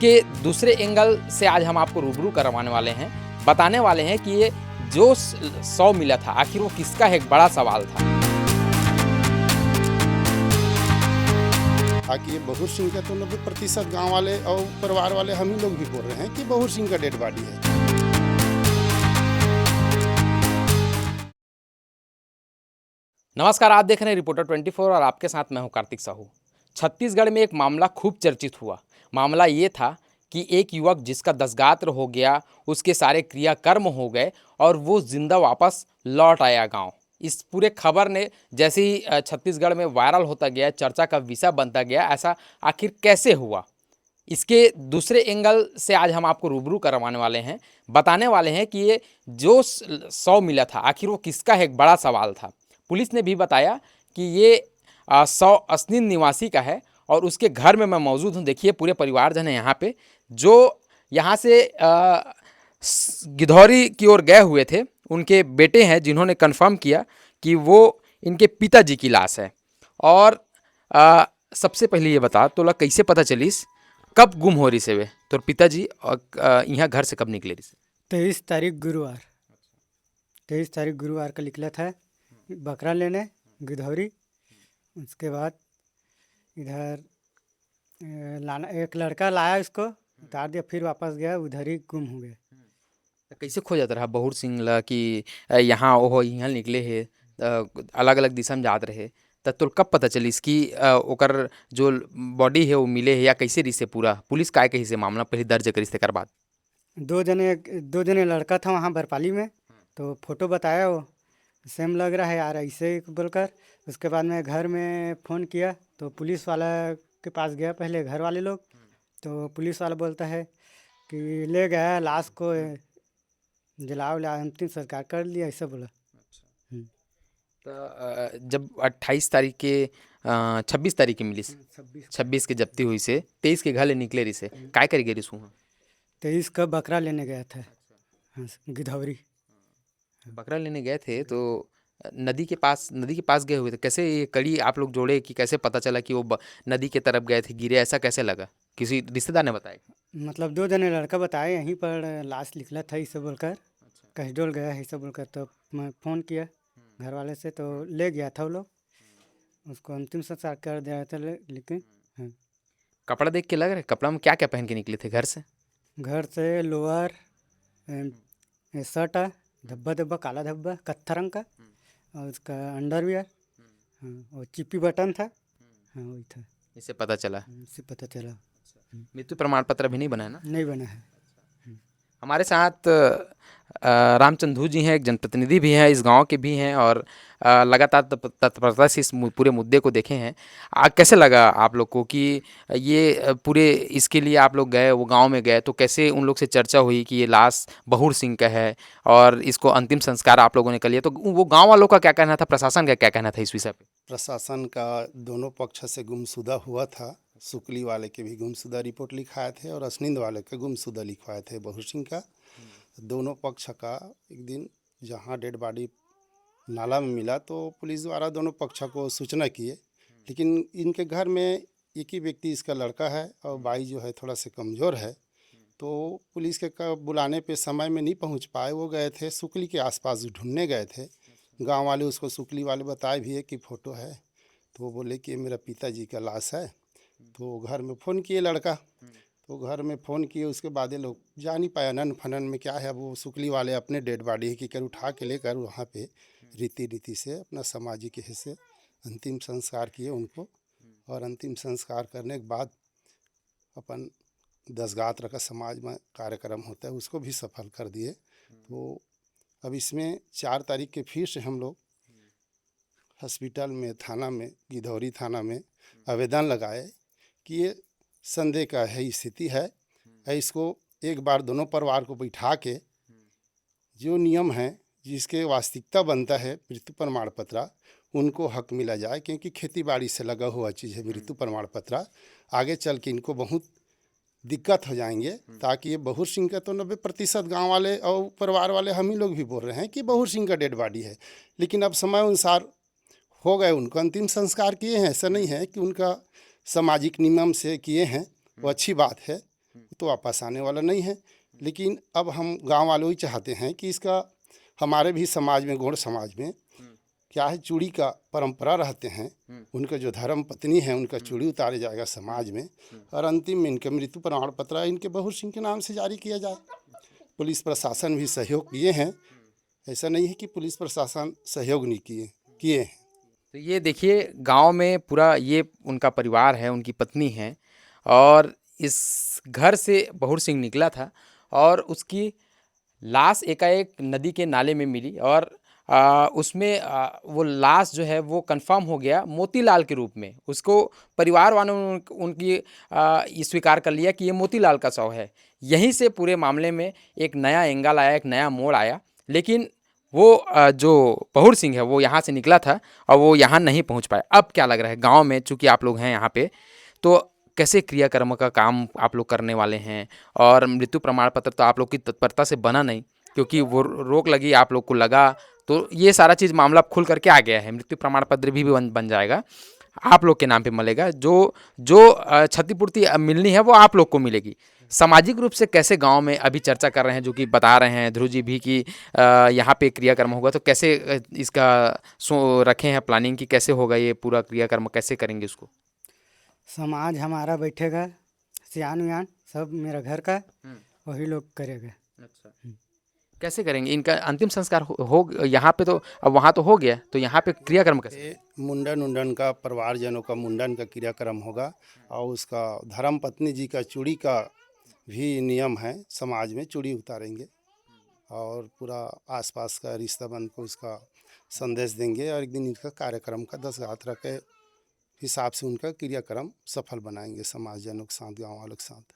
इसके दूसरे एंगल से आज हम आपको रूबरू करवाने वाले हैं, बताने वाले हैं कि ये जो शव मिला था आखिर वो किसका है, एक बड़ा सवाल था। ताकि ये बहूर सिंह का तो 90% गाँव वाले और परिवार वाले हम ही लोग भी बोल रहे हैं कि बहूर सिंह का डेड बॉडी है। नमस्कार, आप देख रहे हैं रिपोर्टर 24 और आपके साथ मैं हूं कार्तिक साहू। छत्तीसगढ़ में एक मामला खूब चर्चित हुआ। मामला ये था कि एक युवक जिसका दसगात्र हो गया, उसके सारे क्रियाकर्म हो गए और वो जिंदा वापस लौट आया गांव। इस पूरे खबर ने जैसे ही छत्तीसगढ़ में वायरल होता गया, चर्चा का विषय बनता गया, ऐसा आखिर कैसे हुआ, इसके दूसरे एंगल से आज हम आपको रूबरू करवाने वाले हैं, बताने वाले हैं कि ये जो शव मिला था आखिर वो किसका है, एक बड़ा सवाल था। पुलिस ने भी बताया कि ये शव असनीन निवासी का है और उसके घर में मैं मौजूद हूँ। देखिए पूरे परिवारजन है यहाँ पे, जो यहाँ से गिधौरी की ओर गए हुए थे। उनके बेटे हैं जिन्होंने कन्फर्म किया कि वो इनके पिताजी की लाश है। और सबसे पहले ये बता तो कैसे पता चलिस कब गुम हो रही से वे तो पिताजी और यहाँ घर से कब निकले रही से? 23 तारीख गुरुवार का निकला था बकरा लेने गिधौरी। उसके बाद इधर लाना, एक लड़का लाया, इसको उतार दिया, फिर वापस गया, उधर ही गुम हो गया। कैसे खो जाता रहा बहूर सिंह ला कि यहाँ ओहो यहाँ निकले है, अलग अलग दिशा में जात रहे, तब तो कब पता चलिस कि ओकर जो बॉडी है वो मिले है, या कैसे रही से पूरा पुलिस काय कही से मामला पहले दर्ज करिस तेकर बाद? दो जने लड़का था वहाँ बरपाली में, तो फोटो बताया, वो सेम लग रहा है यार ऐसे बोलकर। उसके बाद मैं घर में फ़ोन किया तो पुलिस वाला के पास गया, पहले घर वाले लोग, तो पुलिस वाला बोलता है कि ले गया लाश को, जला उला अंतिम संस्कार कर लिया, ऐसा बोला। तो जब 28 तारीख के 26 तारीख के मिली, 26 के जब्ती हुई से 23 के घर ले निकले रही से काय करी गई रिसू? 23 का बकरा लेने गया था, हाँ, गिधौरी। बकरा लेने गए थे तो नदी के पास गए हुए थे। कैसे ये कड़ी आप लोग जोड़े कि कैसे पता चला कि वो नदी के तरफ गए थे, गिरे, ऐसा कैसे लगा? किसी रिश्तेदार ने बताया? मतलब 2 जने लड़का बताए यहीं पर लाश निकला था इसे बोलकर, कहडोल गया है इसे बोलकर। तो मैं फ़ोन किया घर वाले से, तो ले गया था वो लोग, उसको अंतिम संस्कार कर दिया था। लेकिन हाँ, कपड़ा देख के लग रहा है, कपड़ा में क्या क्या पहन के निकले थे घर से? घर से लोअर, शर्ट, धब्बा धब्बा काला धब्बा कत्था रंग का, और उसका अंडरवियर, हाँ, और चिप्पी बटन था, हाँ वही था। इससे पता चला? इससे पता चला। मृत्यु प्रमाण पत्र अभी नहीं बना है ना? नहीं बना है। हमारे साथ रामचंद्र जी हैं, एक जनप्रतिनिधि भी हैं, इस गांव के भी हैं और लगातार तत्परता से इस पूरे मुद्दे को देखे हैं। कैसे लगा आप लोग को कि ये पूरे इसके लिए आप लोग गए, वो गांव में गए, तो कैसे उन लोग से चर्चा हुई कि ये लाश बहूर सिंह का है और इसको अंतिम संस्कार आप लोगों ने कर लिया, तो वो गाँव वालों का क्या कहना था, प्रशासन का क्या कहना था इस विषय पर? प्रशासन का दोनों पक्ष से गुमशुदा हुआ था। शुक्ली वाले के भी गुमशुदा रिपोर्ट लिखवाए थे और असनिंद वाले के गुमशुदा लिखवाए थे बहूर सिंह का। दोनों पक्ष का एक दिन जहां डेड बॉडी नाला में मिला तो पुलिस द्वारा दोनों पक्ष को सूचना किए, लेकिन इनके घर में एक ही व्यक्ति इसका लड़का है और बाई जो है थोड़ा से कमज़ोर है, तो पुलिस के बुलाने पे समय में नहीं पहुंच पाए। वो गए थे शुक्ली के आसपास ढूंढने गए थे। गांव वाले उसको शुक्ली वाले बताए भी है कि फ़ोटो है, तो वो बोले कि मेरा पिताजी का लाश है। तो घर में फ़ोन किए लड़का, तो घर में फ़ोन किए, उसके बाद ये लोग जा नहीं पाया, नन फनन में क्या है। वो शुक्ली वाले अपने डेड बॉडी की कर उठा के लेकर वहाँ पे रीति से अपना सामाजिक हिस्से अंतिम संस्कार किए उनको, और अंतिम संस्कार करने के बाद अपन दसगात्र का समाज में कार्यक्रम होता है उसको भी सफल कर दिए। तो अब इसमें 4 तारीख के फिर से हम लोग हॉस्पिटल में, थाना में, गिधौरी थाना में आवेदन लगाए कि ये संदेह का है स्थिति है, इसको एक बार दोनों परिवार को बैठा के जो नियम है, जिसके वास्तविकता बनता है मृत्यु प्रमाण पत्र, उनको हक मिला जाए, क्योंकि खेती बाड़ी से लगा हुआ चीज़ है मृत्यु प्रमाण पत्र। आगे चल के इनको बहुत दिक्कत हो जाएंगे। ताकि ये बहूर सिंह का तो 90% गाँव वाले और परिवार वाले हम ही लोग भी बोल रहे हैं कि बहूर सिंह का डेड बॉडी है, लेकिन अब समय अनुसार हो गए, उनको अंतिम संस्कार किए हैं। ऐसा नहीं है कि उनका सामाजिक नियम से किए हैं, वो अच्छी बात है, तो वापस आने वाला नहीं है। लेकिन अब हम गांव वालों ही चाहते हैं कि इसका हमारे भी समाज में, गौड़ समाज में क्या है, चूड़ी का परंपरा रहते हैं, उनका जो धर्म पत्नी है उनका चूड़ी उतारे जाएगा समाज में, और अंतिम में इनका मृत्यु प्रमाण पत्र इनके बहूर सिंह के नाम से जारी किया जाए। पुलिस प्रशासन भी सहयोग किए हैं, ऐसा नहीं है कि पुलिस प्रशासन सहयोग नहीं किए हैं। तो ये देखिए गांव में पूरा ये उनका परिवार है, उनकी पत्नी है, और इस घर से बहूर सिंह निकला था और उसकी लाश एकाएक नदी के नाले में मिली, और उसमें वो लाश जो है वो कंफर्म हो गया मोतीलाल के रूप में। उसको परिवार वालों ने उनकी ये स्वीकार कर लिया कि ये मोतीलाल का शव है। यहीं से पूरे मामले में एक नया एंगल आया, एक नया मोड़ आया। लेकिन वो जो बहूर सिंह है वो यहाँ से निकला था और वो यहाँ नहीं पहुँच पाया। अब क्या लग रहा है गांव में, चूँकि आप लोग हैं यहाँ पे, तो कैसे क्रियाकर्म का काम आप लोग करने वाले हैं? और मृत्यु प्रमाण पत्र तो आप लोग की तत्परता से बना नहीं, क्योंकि वो रोक लगी, आप लोग को लगा, तो ये सारा चीज़ मामला खुल करके आ गया है। मृत्यु प्रमाण पत्र भी बन जाएगा, आप लोग के नाम पे मिलेगा। जो क्षतिपूर्ति मिलनी है वो आप लोग को मिलेगी। सामाजिक रूप से कैसे गांव में अभी चर्चा कर रहे हैं, जो कि बता रहे हैं ध्रुव जी भी कि यहाँ पे क्रियाकर्म होगा, तो कैसे इसका रखे हैं प्लानिंग की, कैसे होगा ये पूरा क्रियाकर्म, कैसे करेंगे उसको? समाज हमारा बैठेगा, सियान वियान सब मेरा घर का, वही लोग करेगा। अच्छा, कैसे करेंगे इनका अंतिम संस्कार? हो यहाँ पे तो, अब वहाँ तो हो गया, तो यहाँ पे क्रियाकर्म कैसे? ये मुंडन का, परिवारजनों का मुंडन का क्रियाक्रम होगा, और उसका धर्म पत्नी जी का चूड़ी का भी नियम है, समाज में चूड़ी उतारेंगे और पूरा आसपास का रिश्तेदार को इसका संदेश देंगे, और एक दिन इनका कार्यक्रम का 10 यात्रा के हिसाब से उनका क्रियाक्रम सफल बनाएंगे समाजजनों के साथ, गाँव वालों के साथ।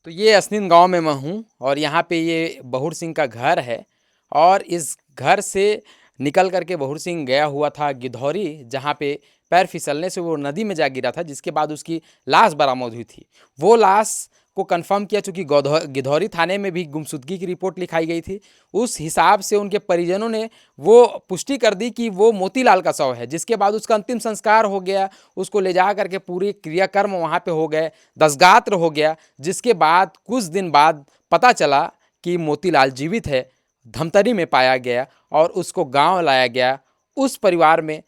तो ये असनिन गांव में मैं हूँ, और यहाँ पे ये बहूर सिंह का घर है, और इस घर से निकल करके बहूर सिंह गया हुआ था गिधौरी, जहाँ पे पैर फिसलने से वो नदी में जा गिरा था, जिसके बाद उसकी लाश बरामद हुई थी। वो लाश को कंफर्म किया, चूँकि गिधौरी थाने में भी गुमशुदगी की रिपोर्ट लिखाई गई थी। उस हिसाब से उनके परिजनों ने वो पुष्टि कर दी कि वो मोतीलाल का शव है, जिसके बाद उसका अंतिम संस्कार हो गया। उसको ले जा करके पूरी क्रियाकर्म वहाँ पे हो गए, दशगात्र हो गया, जिसके बाद कुछ दिन बाद पता चला कि मोतीलाल जीवित है। धमतरी में पाया गया और उसको गांव लाया गया। उस परिवार में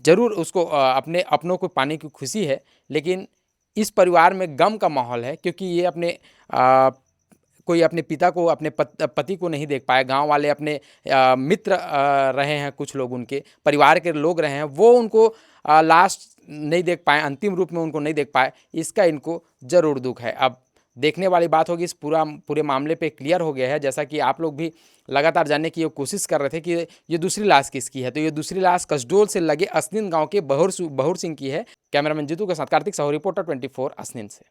ज़रूर उसको अपने अपनों को पाने की खुशी है, लेकिन इस परिवार में गम का माहौल है, क्योंकि ये अपने कोई अपने पिता को, अपने पति को नहीं देख पाए। गांव वाले अपने मित्र रहे हैं, कुछ लोग उनके परिवार के लोग रहे हैं, वो उनको लास्ट नहीं देख पाए, अंतिम रूप में उनको नहीं देख पाए। इसका इनको ज़रूर दुख है। अब देखने वाली बात होगी, इस पूरे मामले पे क्लियर हो गया है। जैसा कि आप लोग भी लगातार जानने की कोशिश कर रहे थे कि ये दूसरी लाश किसकी है, तो ये दूसरी लाश कसडोल से लगे असनिन गांव के बहूर सिंह की है। कैमरामैन जीतू के साथ कार्तिक साहू, रिपोर्टर 24 असनिन से।